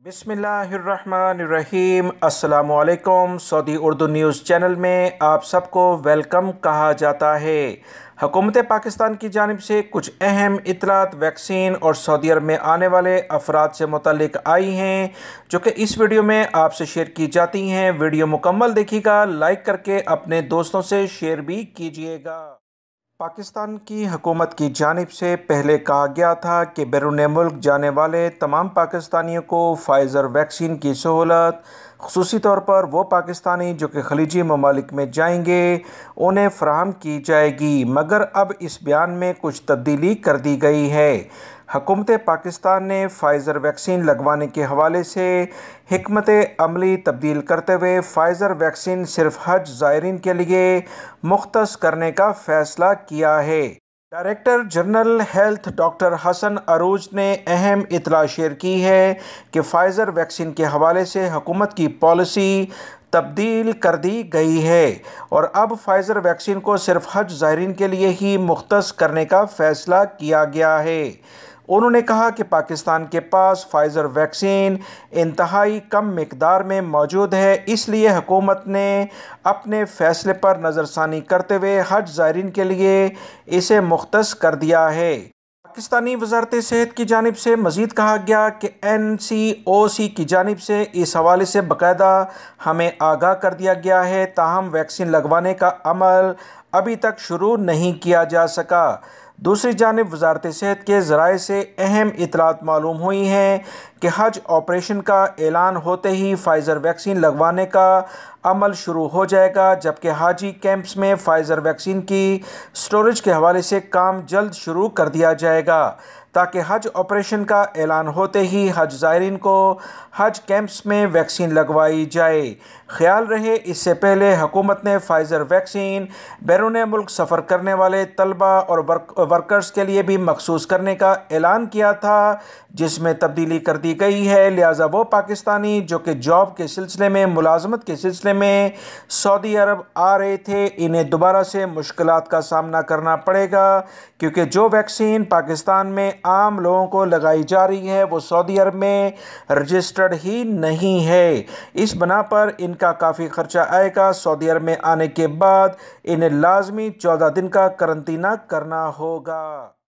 بسم اللہ الرحمن الرحیم۔ السلام علیکم۔ سعودی اردو نیوز چینل میں آپ سب کو ویلکم کہا جاتا ہے۔ حکومت پاکستان کی جانب سے کچھ اہم اطلاعات ویکسین اور سعودی عرب میں آنے والے افراد سے متعلق آئی ہیں، جو کہ اس ویڈیو میں آپ سے شیئر کی جاتی ہیں۔ ویڈیو مکمل دیکھیے گا، لائک کر کے اپنے دوستوں سے شیئر بھی کیجیے گا۔ پاکستان کی حکومت کی جانب سے پہلے کہا گیا تھا کہ بیرون ملک جانے والے تمام پاکستانیوں کو فائزر ویکسین کی سہولت خصوصی طور پر وہ پاکستانی جو کہ خلیجی ممالک میں جائیں گے انہیں فراہم کی جائے گی، مگر اب اس بیان میں کچھ تبدیلی کر دی گئی ہے۔ حکومت پاکستان نے فائزر ویکسین لگوانے کے حوالے سے حکمت عملی تبدیل کرتے ہوئے فائزر ویکسین صرف حج زائرین کے لیے مختص کرنے کا فیصلہ کیا ہے۔ ڈائریکٹر جنرل ہیلتھ ڈاکٹر حسن عروج نے اہم اطلاع شیئر کی ہے کہ فائزر ویکسین کے حوالے سے حکومت کی پالیسی تبدیل کر دی گئی ہے اور اب فائزر ویکسین کو صرف حج زائرین کے لیے ہی مختص کرنے کا فیصلہ کیا گیا ہے۔ انہوں نے کہا کہ پاکستان کے پاس فائزر ویکسین انتہائی کم مقدار میں موجود ہے، اس لیے حکومت نے اپنے فیصلے پر نظر ثانی کرتے ہوئے حج زائرین کے لیے اسے مختص کر دیا ہے۔ پاکستانی وزارت صحت کی جانب سے مزید کہا گیا کہ NCOC کی جانب سے اس حوالے سے باقاعدہ ہمیں آگاہ کر دیا گیا ہے، تاہم ویکسین لگوانے کا عمل ابھی تک شروع نہیں کیا جا سکا۔ دوسری جانب وزارت صحت کے ذرائع سے اہم اطلاعات معلوم ہوئی ہیں کہ حج آپریشن کا اعلان ہوتے ہی فائزر ویکسین لگوانے کا عمل شروع ہو جائے گا، جبکہ حاجی کیمپس میں فائزر ویکسین کی سٹوریج کے حوالے سے کام جلد شروع کر دیا جائے گا تاکہ حج آپریشن کا اعلان ہوتے ہی حج زائرین کو حج کیمپس میں ویکسین لگوائی جائے۔ خیال رہے اس سے پہلے حکومت نے فائزر ویکسین بیرون ملک سفر کرنے والے طلبہ اور ورکرز کے لیے بھی مخصوص کرنے کا اعلان کیا تھا، جس میں تبدیلی کر دی گئی ہے، لہٰذا وہ پاکستانی جو کہ جاب کے سلسلے میں ملازمت کے سلسلے میں سعودی عرب آ رہے تھے انہیں دوبارہ سے مشکلات کا سامنا کرنا پڑے گا، کیونکہ جو ویکسین پاکستان میں عام لوگوں کو لگائی جا رہی ہے وہ سعودی عرب میں رجسٹرڈ ہی نہیں ہے۔ اس بنا پر ان کا کافی خرچہ آئے گا۔ سعودی عرب میں آنے کے بعد انہیں لازمی 14 دن کا قرنطینہ کرنا ہوگا۔